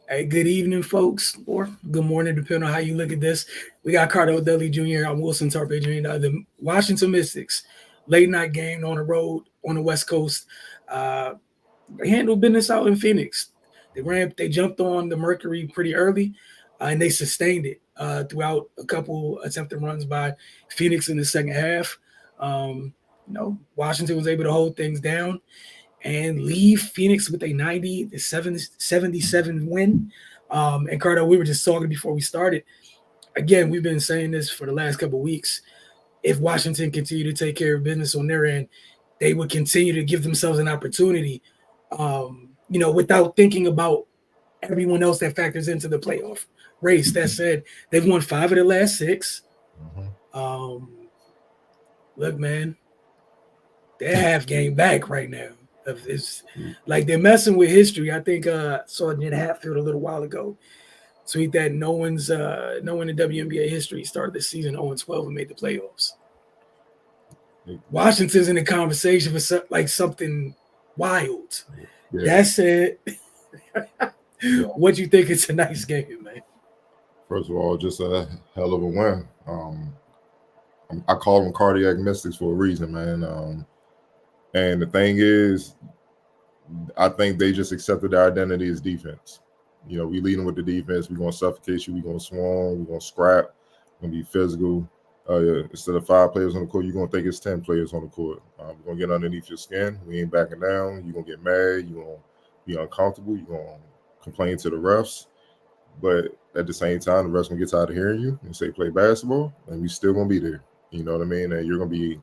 Hey, good evening, folks, or good morning, depending on how you look at this. We got Cardo Dudley Jr. I'm Wilson Tarpe Jr. The Washington Mystics, late night game on the road on the West Coast. Uh, they handled business out in Phoenix. They jumped on the Mercury pretty early, and they sustained it throughout a couple attempted runs by Phoenix in the second half. Washington was able to hold things down and leave Phoenix with a 90-77 win. And Cardo, we were just talking before we started. Again, we've been saying this for the last couple of weeks. If Washington continue to take care of business on their end, they would continue to give themselves an opportunity, without thinking about everyone else that factors into the playoff race. That said, they've won 5 of the last 6. Um, Look, man, they're half game back right now. It's like they're messing with history. I think saw Ned Hatfield a little while ago tweet that no one in WNBA history started the season 0-12 and made the playoffs. Washington's in the conversation for like something wild. Yeah. That said, what do you think of tonight's game, man? First of all, just a hell of a win. I call them cardiac mystics for a reason, man. And the thing is, I think they just accepted their identity as defense. You know, we leading with the defense. We're going to suffocate you. We're going to swarm. We're going to scrap. We're going to be physical. Instead of 5 players on the court, you're going to think it's 10 players on the court. We're going to get underneath your skin. We ain't backing down. You're going to get mad. You're going to be uncomfortable. You're going to complain to the refs. But at the same time, the refs going to get tired of hearing you and say play basketball, and we still going to be there. You know what I mean? And you're going to be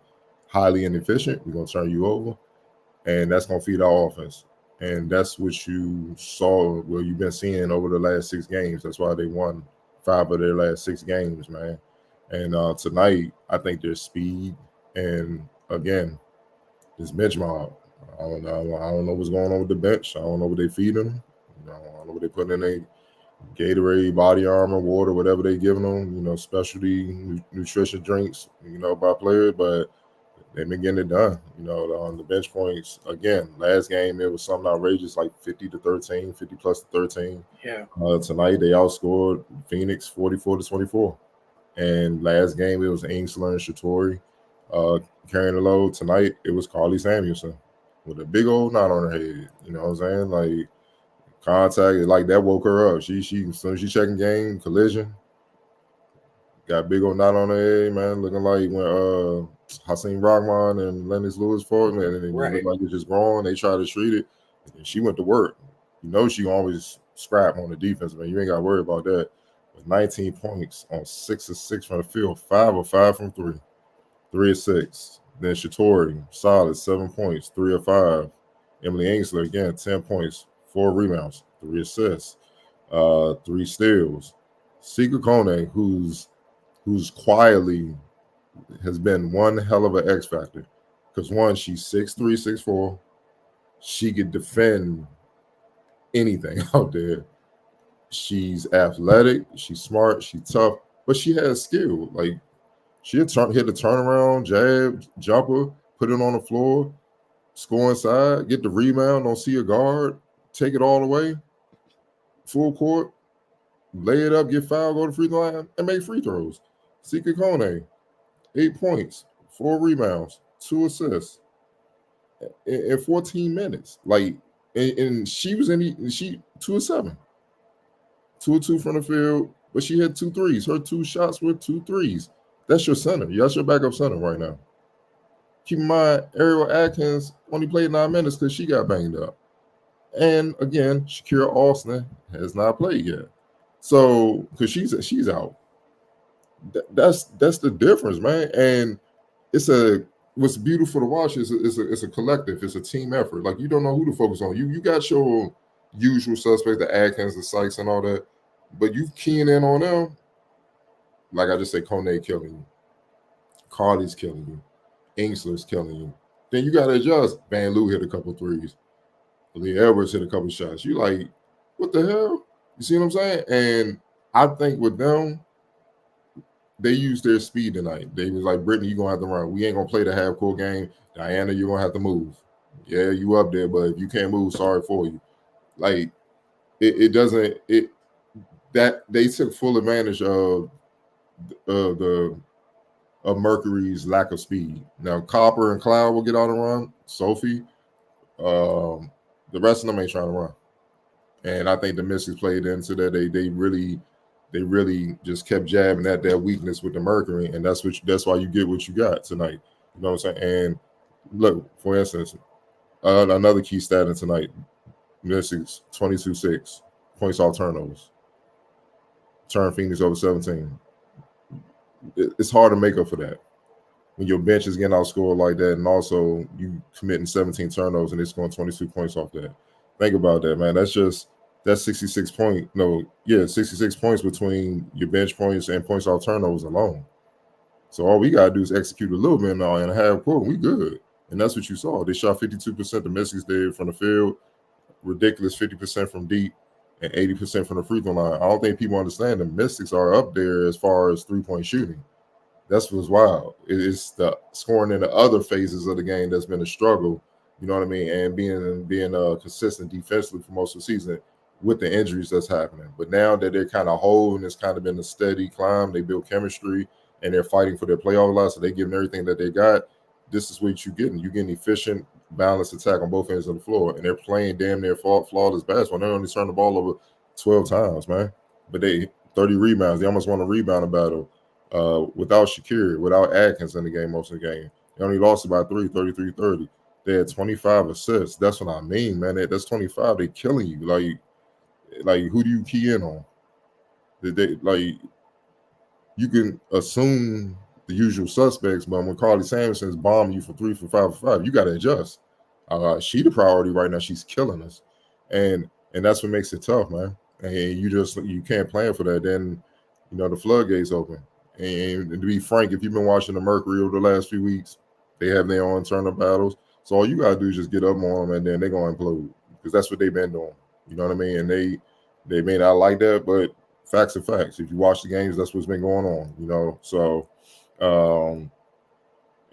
highly inefficient. We're going to turn you over, and that's going to feed our offense. And that's what you saw, well, you've been seeing over the last 6 games. That's why they won 5 of their last 6 games, man. And tonight, I think their speed and, again, this bench mob. I don't know what's going on with the bench. I don't know what they feeding them. I don't know what they putting in their Gatorade, body armor, water, whatever they giving them, specialty nutrition drinks, by players. But they've been getting it done. On the bench points, again, last game, it was something outrageous, like 50-13, 50 plus to 13. Yeah. Tonight, they outscored Phoenix 44-24. And last game, it was Ainsley and Shatori carrying the load. Tonight, it was Carly Samuelson with a big old knot on her head. You know what I'm saying? Like, contact, like that woke her up. She as soon as she checking game, collision, got a big old knot on her head, man, looking like when Hassan Rahman and Lennox Lewis fought, man, and it looked like it's just growing. They tried to treat it, and she went to work. She always scrap on the defense, man. You ain't got to worry about that. With 19 points on 6 of 6 from the field, 5 of 5 from 3, 3 of 6. Then Shatori, solid, 7 points, 3 of 5. Emily Ainsley, again, 10 points, 4 rebounds, 3 assists, 3 steals. Sika Kone, who's quietly has been one hell of an X factor. Because one, she's 6'3", 6'4". She could defend anything out there. She's athletic, she's smart, she's tough, but she has skill. Like, she'll hit a turnaround, jab, jumper, put it on the floor, score inside, get the rebound, don't see a guard, take it all away, full court, lay it up, get fouled, go to free throw line, and make free throws. Sika Kone, 8 points, 4 rebounds, 2 assists in 14 minutes. Like, and she was she 2 of 7. 2 of 2 from the field, but she had 2 threes. Her 2 shots were 2 threes. That's your center. That's your backup center right now. Keep in mind, Ariel Atkins only played 9 minutes because she got banged up. And again, Shakira Austin has not played yet. So, because she's out. That's the difference, man. And what's beautiful to watch is it's a collective. It's a team effort. Like, you don't know who to focus on. You got your usual suspects, the Atkins, the Sykes, and all that, but you keying in on them. Like I just say, Kone killing you, Carly's killing you, Ainsley's killing you. Then you got to adjust. Van Loo hit a couple threes. Lee Edwards hit a couple shots. You like, what the hell? You see what I'm saying? And I think with them, they used their speed tonight. They was like, Brittany, you're going to have to run. We ain't going to play the half-court game. Diana, you're going to have to move. Yeah, you up there, but if you can't move, sorry for you. Like, it doesn't it that they took full advantage the of Mercury's lack of speed. Now Copper and Cloud will get on the run. Sophie, the rest of them ain't trying to run. And I think the Mystics played into that. They really just kept jabbing at that weakness with the Mercury, and that's why you get what you got tonight. You know what I'm saying? And look, for instance, another key stat in tonight: Mystics 22-6 points off turnovers. Turn Phoenix over 17. It's hard to make up for that when your bench is getting outscored like that, and also you committing 17 turnovers and it's going 22 points off that. Think about that, man. That's 66 points between your bench points and points off turnovers alone. So all we gotta do is execute a little bit now and half court, we good. And that's what you saw. They shot 52% the Mystics did from the field, ridiculous 50% from deep, and 80% from the free throw line. I don't think people understand the Mystics are up there as far as 3-point shooting. That's what's wild. It's the scoring in the other phases of the game that's been a struggle. You know what I mean? And being consistent defensively for most of the season with the injuries that's happening. But now that they're kind of whole and it's kind of been a steady climb, they build chemistry and they're fighting for their playoff life. So they're giving everything that they got. This is what you're getting. You're getting efficient, balanced attack on both ends of the floor. And they're playing damn near flawless basketball. They only turn the ball over 12 times, man. But they 30 rebounds. They almost won a rebound battle. Without Shakir, without Atkins in the game most of the game. They only lost by 33-30. They had 25 assists. That's what I mean, man. That's 25. They're killing you. Like who do you key in on? You can assume the usual suspects, but when Carly Sampson's bombing you for 3 for 5 for 5, you got to adjust. She the priority right now. She's killing us, and that's what makes it tough, man. And you can't plan for that. Then the floodgates open. And to be frank, if you've been watching the Mercury over the last few weeks, they have their own internal battles. So all you gotta do is just get up on them, and then they're gonna implode because that's what they've been doing. You know what I mean? And they may not like that, but facts are facts. If you watch the games, that's what's been going on. So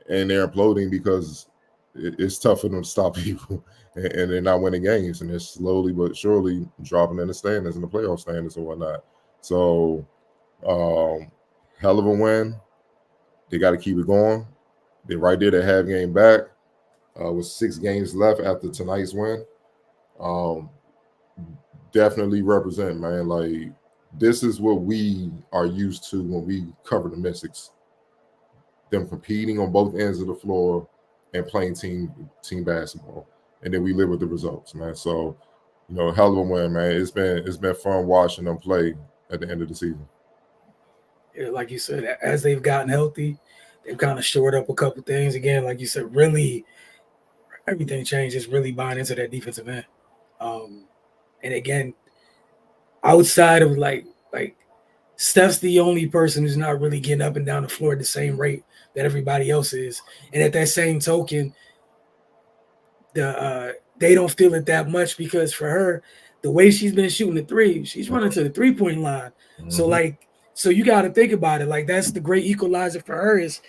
and they're imploding because it's tough for them to stop people, and they're not winning games, and they're slowly but surely dropping in the standings, in the playoff standings and whatnot. So hell of a win. They got to keep it going. They're right there. They half game back with 6 games left after tonight's win. Definitely represent, man. Like, this is what we are used to when we cover the Mystics. Them competing on both ends of the floor and playing team basketball. And then we live with the results, man. So, hell of a win, man. It's been fun watching them play at the end of the season. Yeah, like you said, as they've gotten healthy, they've kind of shored up a couple things. Again, like you said, really everything changed. Just really buying into that defensive end. And again, outside of like Steph's the only person who's not really getting up and down the floor at the same rate that everybody else is. And at that same token, they don't feel it that much because for her, the way she's been shooting the three, she's running to the 3-point line. Mm-hmm. So you got to think about it. Like, that's the great equalizer for her is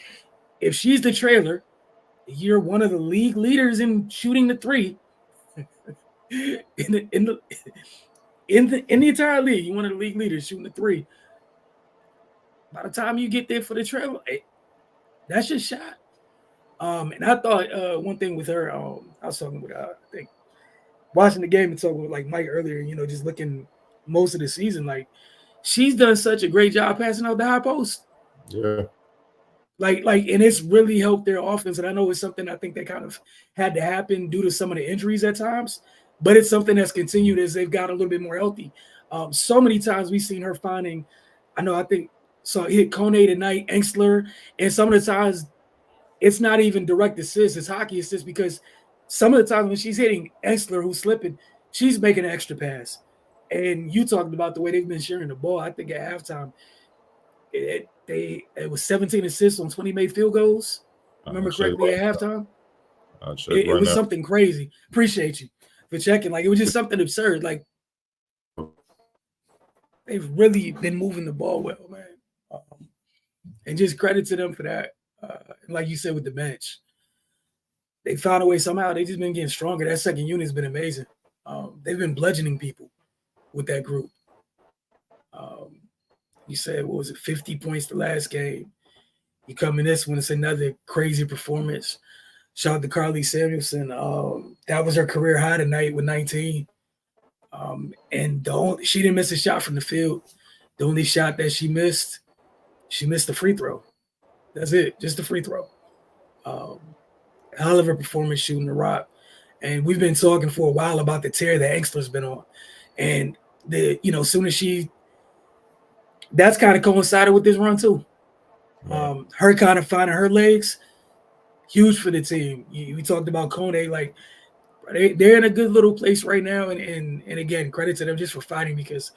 if she's the trailer, you're one of the league leaders in shooting the three in the entire league. You're one of the league leaders shooting the three. By the time you get there for the trailer, that's your shot. And I thought one thing with her, I was talking with I think watching the game and talking with like Mike earlier, just looking most of the season, like she's done such a great job passing out the high post. Yeah. And it's really helped their offense. And I know it's something I think that kind of had to happen due to some of the injuries at times, but it's something that's continued as they've got a little bit more healthy. So many times we've seen her finding, I think, so hit Kone tonight, Engstler, and some of the times it's not even direct assist, it's hockey assist because some of the times when she's hitting Engstler, who's slipping, she's making an extra pass. And you talked about the way they've been sharing the ball. I think at halftime, it was 17 assists on 20 made field goals. Remember correctly at halftime? It was something crazy. Appreciate you for checking. Like, it was just something absurd. Like, they've really been moving the ball well, man. And just credit to them for that. Like you said with the bench, they found a way somehow. They just been getting stronger. That second unit's been amazing. They've been bludgeoning people with that group. You said, what was it, 50 points the last game. You come in this one, it's another crazy performance. Shout out to Carly Samuelson. That was her career high tonight with 19. And she didn't miss a shot from the field. The only shot that she missed the free throw. That's it, just the free throw. Hell of a performance shooting the rock. And we've been talking for a while about the tear that Angstler's been on. And as soon as that's kind of coincided with this run too. Her kind of finding her legs, huge for the team. We talked about Kone, like they're in a good little place right now. And again, credit to them just for fighting, because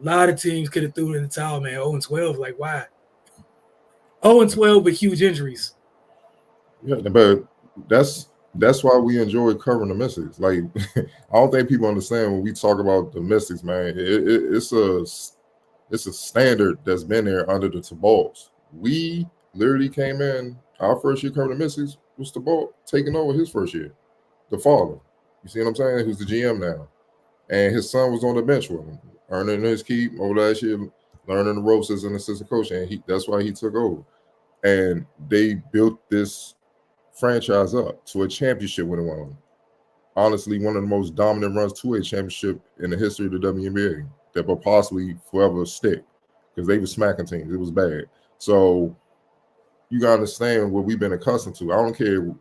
a lot of teams could have threw in the towel, man. 0-12, like why? 0-12 with huge injuries. Yeah, but that's why we enjoy covering the Mystics. Like, I don't think people understand when we talk about the Mystics, man. It's a standard that's been there under the Tabals. We literally came in our first year covering the Mystics was Tabal taking over his first year. The father, you see what I'm saying? Who's the GM now, and his son was on the bench with him, earning his keep over last year, learning the ropes as an assistant coach, and that's why he took over. And they built this franchise up to a championship winning one. Honestly, one of the most dominant runs to a championship in the history of the WNBA that will possibly forever stick, because they were smacking teams. It was bad. So you gotta understand what we've been accustomed to. I don't care,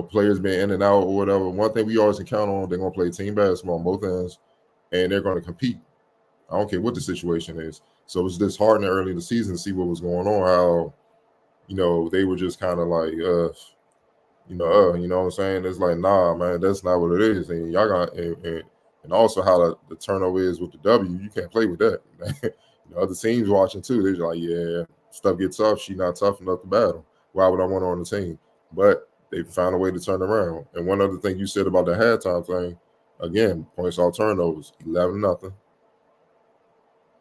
players being in and out or whatever. One thing we always can count on, they're gonna play team basketball on both ends, and they're gonna compete. I don't care what the situation is. So it's disheartening early in the season to see what was going on, how they were just kind of like, you know what I'm saying? It's like, nah, man, that's not what it is. And y'all got, and also how the turnover is with the W, you can't play with that. Other teams watching too, they're like, yeah, stuff gets tough. She not tough enough to battle. Why would I want her on the team? But they found a way to turn around. And one other thing you said about the halftime thing, again, points off turnovers, 11-0.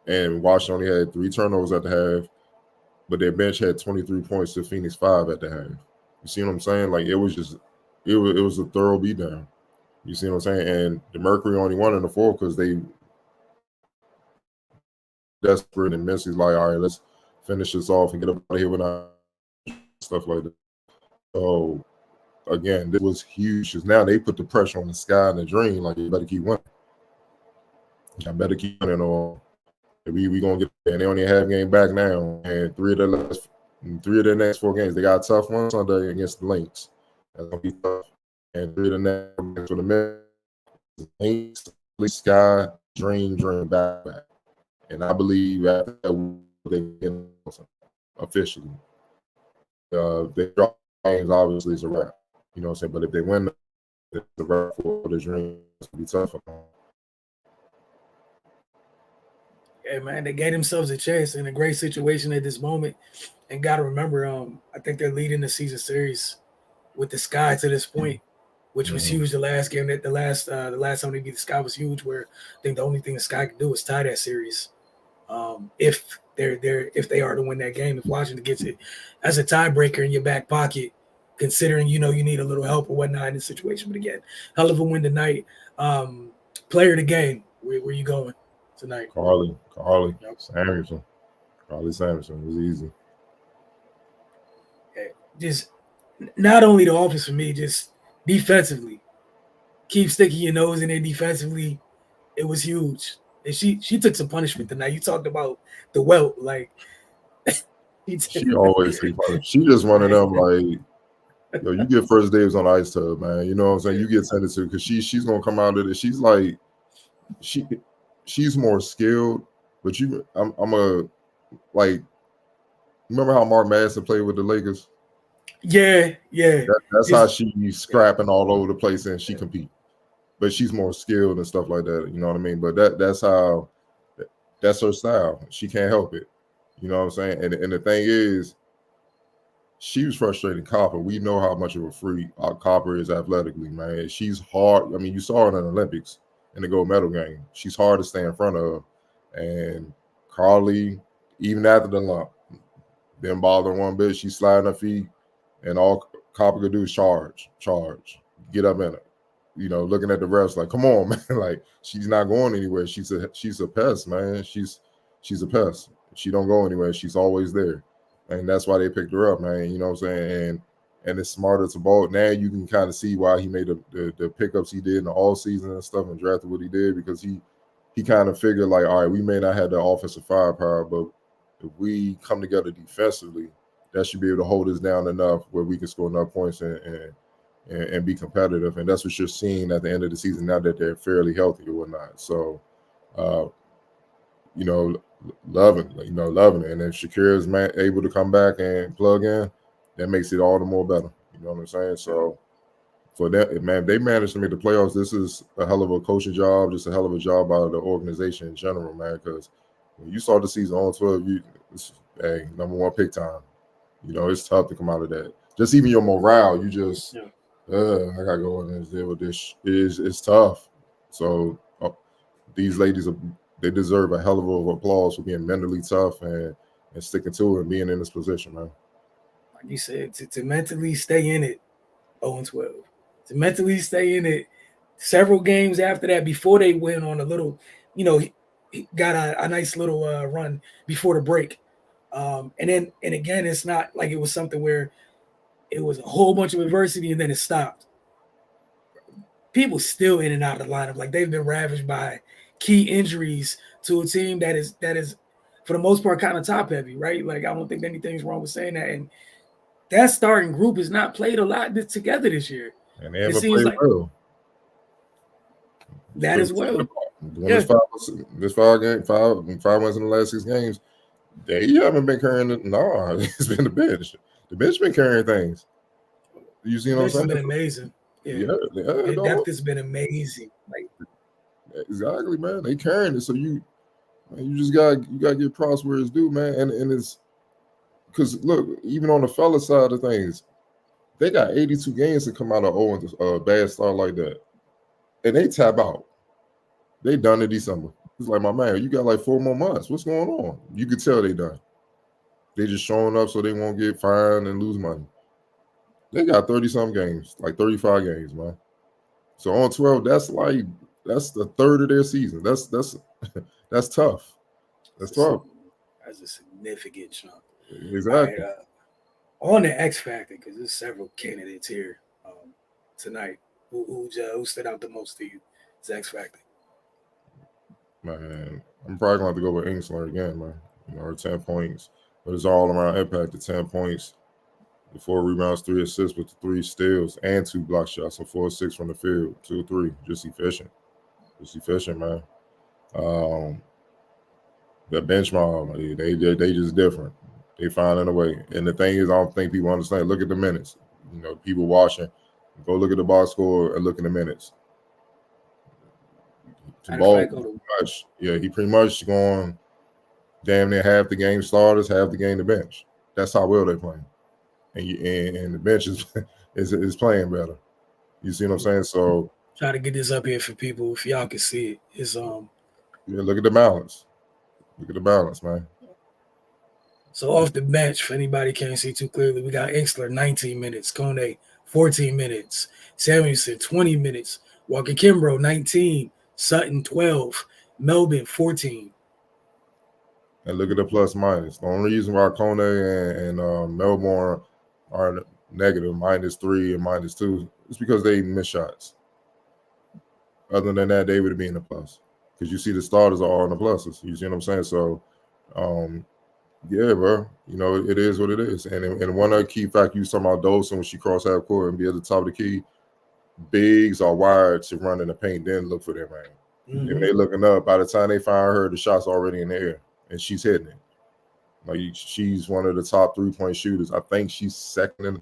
And Washington only had 3 turnovers at the half, but their bench had 23 points to Phoenix 5 at the half. You see what I'm saying? Like, it was a thorough beatdown. You see what I'm saying? And the Mercury only won in the fourth because they desperate, and Messi's like, all right, let's finish this off and get up out of here without stuff like that. So again, this was huge, because now they put the pressure on the Sky and the Dream, like, you better keep winning. I better keep winning, or we gonna get there. And they only have game back now, and 3 of their next 4 games. They got a tough one Sunday against the Lynx. That's gonna be tough. And 3 of the next for the Lynx, Sky, Dream back. And I believe after that they can officially. They drop games, obviously it's a wrap. You know what I'm saying? But if they win, it's a wrap for the Dream. It's gonna be tough for them. Yeah, man, they gave themselves a chance in a great situation at this moment. And got to remember, I think they're leading the season series with the Sky to this point, which was huge. The last game, the last time they beat the Sky was huge. Where I think the only thing the Sky can do is tie that series. If they are to win that game, if Washington gets it as a tiebreaker in your back pocket, considering you need a little help or whatnot in this situation. But again, hell of a win tonight. Player of the game, where you going tonight? Carly Samuelson. Carly Samuelson. It was easy. Just not only the offense for me, just defensively. Keep sticking your nose in there defensively. It was huge. And she took some punishment tonight. You talked about the welt, like she always take punishment. She just one of them, like, you get first dibs on the ice tub, man. You know what I'm saying? You get tended to, because she's gonna come out of it. She's like, she's more skilled, but I'm a, like, remember how Mark Madsen played with the Lakers? Yeah. That's how she's scrapping all over the place, and she compete. But she's more skilled and stuff like that. You know what I mean? But that's her style. She can't help it. You know what I'm saying? And the thing is, she was frustrating Copper. We know how much of a freak Copper is athletically, man. She's hard. I mean, you saw her in the Olympics in the gold medal game. She's hard to stay in front of. And Carly, even after the lump, didn't bother one bit. She's sliding her feet, and all Copper could do is charge, get up in it. looking at the refs like, come on, man, like she's not going anywhere. She's a pest, man. She's a pest. She don't go anywhere. She's always there, and that's why they picked her up, man. You know what I'm saying? And it's smarter to ball. Now you can kind of see why he made the pickups he did in the all season and stuff and drafted what he did, because he kind of figured like, all right, we may not have the offensive firepower, but if we come together defensively, that should be able to hold us down enough where we can score enough points and be competitive. And that's what you're seeing at the end of the season now that they're fairly healthy or whatnot. So, loving it. And if Shakira is able to come back and plug in, that makes it all the more better. You know what I'm saying? So for that, man, they managed to make the playoffs. This is a hell of a coaching job, just a hell of a job out of the organization in general, man. Because when you start the season on 12, hey, number one pick time. It's tough to come out of that. Just even your morale, you just, I gotta go in and deal with this. It's tough. So these ladies, they deserve a hell of a applause for being mentally tough and sticking to it and being in this position, man. Like you said, to mentally stay in it, 0-12, to mentally stay in it. Several games after that, before they went on a little, he got a nice little run before the break. And again, it's not like it was something where it was a whole bunch of adversity and then it stopped. People still in and out of the lineup. Like they've been ravaged by key injuries to a team that is for the most part kind of top heavy, right? Like I don't think anything's wrong with saying that. And that starting group has not played a lot together this year. And they haven't played well. That as well. This 5 wins in the last 6 games, they haven't been carrying it. No, it's been the bench. The bench been carrying things. You see what I'm saying? It's been amazing. Yeah, the depth has been amazing. Like exactly, man. They carrying it, so you just gotta get props where it's due, man. And it's because look, even on the fella side of things, they got 82 games to come out of 0 and a bad start like that, and they tap out. They done in December. It's like, my man, you got like 4 more months. What's going on? You could tell they done. They just showing up so they won't get fined and lose money. They got 30-some games, like 35 games, man. So on 12, that's the third of their season. That's tough. That's tough. That's a significant chunk. Exactly. Right, on the X Factor, because there's several candidates here tonight. Who stood out the most to you? It's X Factor. Man, I'm probably gonna have to go with Ingsler again, man. Her 10 points, but it's all around impact. The 10 points, the 4 rebounds, 3 assists with the 3 steals and 2 block shots, so 4 or 6 from the field, 2 or 3, just efficient, man. The bench mob, they just different. They finding a way, and the thing is, I don't think people understand. Look at the minutes. People watching, go look at the box score and look at the minutes. He pretty much going damn near half the game starters, half the game the bench. That's how well they're playing, and the bench is playing better. You see what I'm saying? So try to get this up here for people if y'all can see it. It's look at the balance. Look at the balance, man. So off the bench, if anybody can't see too clearly, we got Ingsler 19 minutes, Kone 14 minutes, Samuelson 20 minutes, Walker Kimbrough 19, Sutton 12, Melbourne 14. And look at the plus minus. The only reason why Kone and Melbourne are negative, -3 and -2, is because they miss shots. Other than that, they would be in the plus. Because you see the starters are all in the pluses. You see what I'm saying? So, yeah, bro. It is what it is. And one other key fact, you was talking about Dolson when she crossed half court and be at the top of the key. Bigs are wired to run in the paint, then look for their man. If they looking up, by the time they find her, the shot's already in the air and she's hitting it. Like she's one of the top 3-point shooters. I think she's second in.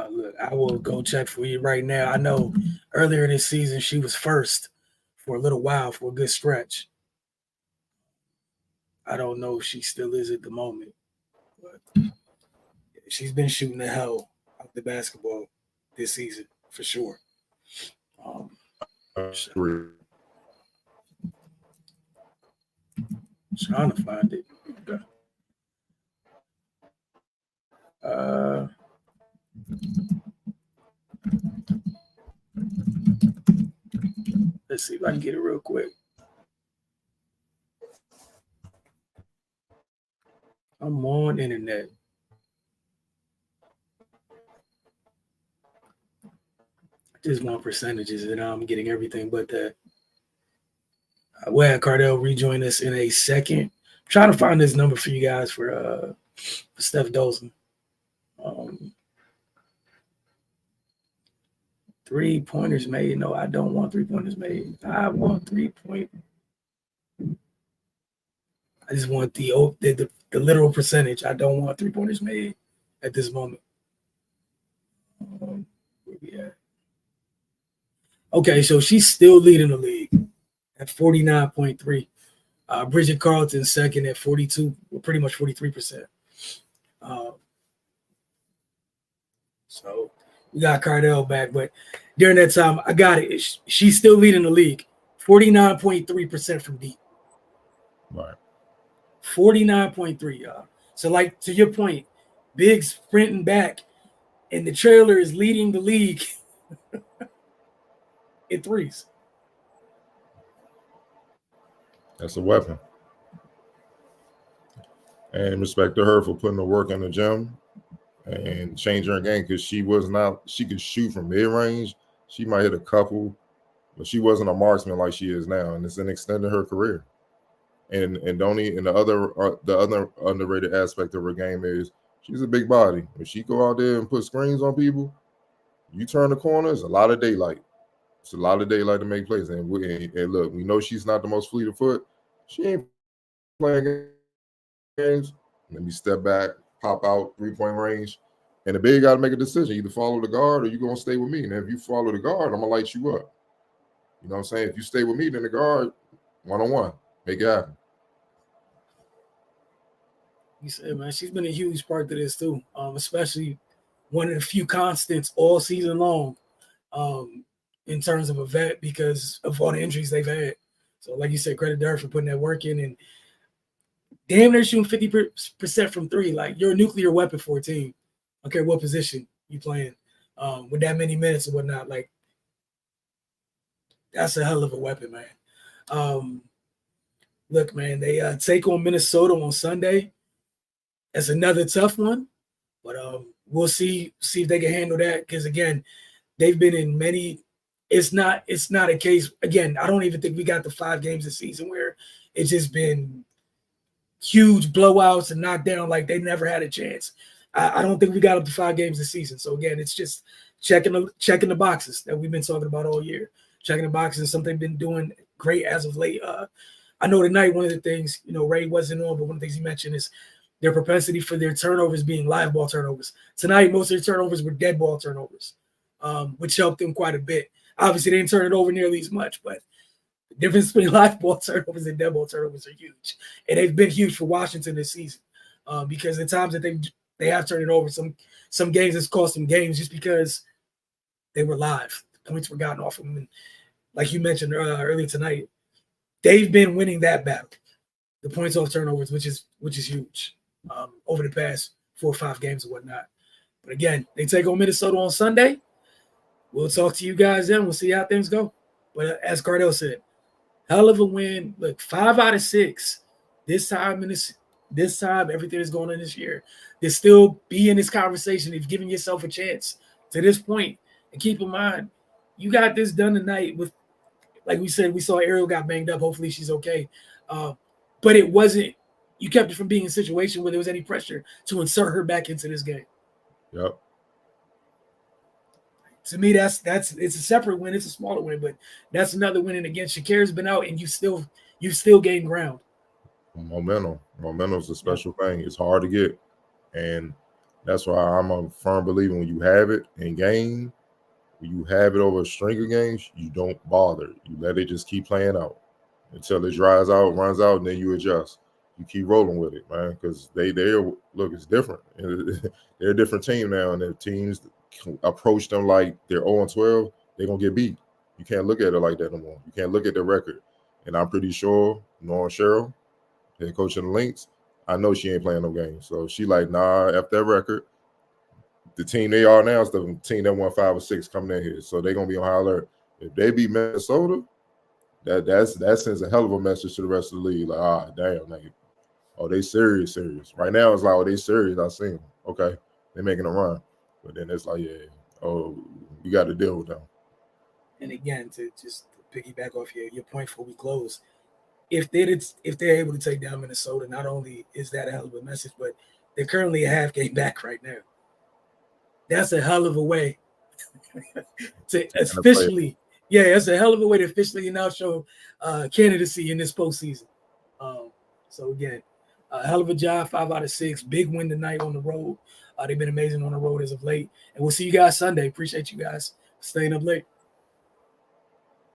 Look, I will go check for you right now. I know earlier this season she was first for a little while, for a good stretch. I don't know if she still is at the moment, but she's been shooting the hell out the basketball this season for sure. Trying to find it. Okay. Let's see if I can get it real quick. I'm on internet. I just want percentages, and I'm getting everything but that. We'll have Cardell rejoin us in a second. I'm trying to find this number for you guys for Steph Dolson. 3-pointers made. No, I don't want 3-pointers made. I want 3-point. I just want the literal percentage. I don't want 3-pointers made at this moment. Where we at? Okay, so she's still leading the league at 49.3. Bridget Carlton second at 42, pretty much 43%. So we got Cardell back, but during that time, I got it. She's still leading the league, 49.3% from deep. Right. 49.3, y'all. So, like, to your point, Biggs sprinting back, and the trailer is leading the league in threes. That's a weapon. And respect to her for putting the work in the gym and changing her game, because she could shoot from mid-range. She might hit a couple, but she wasn't a marksman like she is now, and it's an extended her career. And the other underrated aspect of her game is she's a big body. When she go out there and put screens on people, you turn the corner, it's a lot of daylight. It's a lot of daylight to make plays. And look, we know she's not the most fleet of foot. She ain't playing games. Let me step back, pop out, 3-point range. And the big got to make a decision. Either follow the guard or you're going to stay with me. And if you follow the guard, I'm going to light you up. You know what I'm saying? If you stay with me, then the guard, one-on-one, make it happen. You said, man, she's been a huge part of this too, especially one of the few constants all season long in terms of a vet because of all the injuries they've had. So, like you said, credit to her for putting that work in and damn near shooting 50% from three. Like, you're a nuclear weapon for a team. I don't care what position you playing with that many minutes and whatnot. Like, that's a hell of a weapon, man. Look, man, they take on Minnesota on Sunday. That's another tough one, but we'll see if they can handle that. Because again, they've been in many. It's not a case. Again, I don't even think we got the 5 games this season where it's just been huge blowouts and knocked down like they never had a chance. I don't think we got up to 5 games this season. So again, it's just checking the boxes that we've been talking about all year. Checking the boxes is something they've been doing great as of late. I know tonight one of the things, Ray wasn't on, but one of the things he mentioned is their propensity for their turnovers being live ball turnovers. Tonight, most of their turnovers were dead ball turnovers, which helped them quite a bit. Obviously, they didn't turn it over nearly as much, but the difference between live ball turnovers and dead ball turnovers are huge. And they've been huge for Washington this season because the times that they have turned it over, some games it's cost them games just because they were live. The points were gotten off of them. And like you mentioned earlier tonight, they've been winning that battle, the points off turnovers, which is huge. Over the past 4 or 5 games or whatnot. But again, they take on Minnesota on Sunday. We'll talk to you guys then. We'll see how things go. But as Cardell said, hell of a win. Look, 5 out of 6. This time, everything is going on this year. To still be in this conversation, if giving yourself a chance to this point. And keep in mind, you got this done tonight with, like we said, we saw Ariel got banged up. Hopefully she's okay. But it wasn't, you kept it from being a situation where there was any pressure to insert her back into this game. Yep. To me, it's a separate win. It's a smaller win, but that's another win. And again, Shakira's been out, and you still gained ground. Momentum is a special thing. It's hard to get, and that's why I'm a firm believer when you have it in game, when you have it over a string of games, you don't bother. You let it just keep playing out until it dries out, runs out, and then you adjust. You keep rolling with it, man, because look, it's different. They're a different team now, and their teams approach them like they're 0-12, they're going to get beat. You can't look at it like that no more. You can't look at their record. And I'm pretty sure knowing Cheryl, head coach of the Lynx, I know she ain't playing no games. So she like, nah, F that record. The team they are now is the team that won 5 or 6 coming in here. So they're going to be on high alert. If they beat Minnesota, that sends a hell of a message to the rest of the league. Like, damn, like, oh, they serious. Right now, it's like, oh, they serious. I see them. Okay, they're making a run, but then it's like, yeah, oh, you got to deal with them. And again, to just piggyback off your point before we close, if they're able to take down Minnesota, not only is that a hell of a message, but they're currently a half game back right now. That's a hell of a way to officially, that's a hell of a way to officially now show candidacy in this postseason. So again, a hell of a job, 5 out of 6, big win tonight on the road. They've been amazing on the road as of late, and we'll see you guys Sunday. Appreciate you guys staying up late.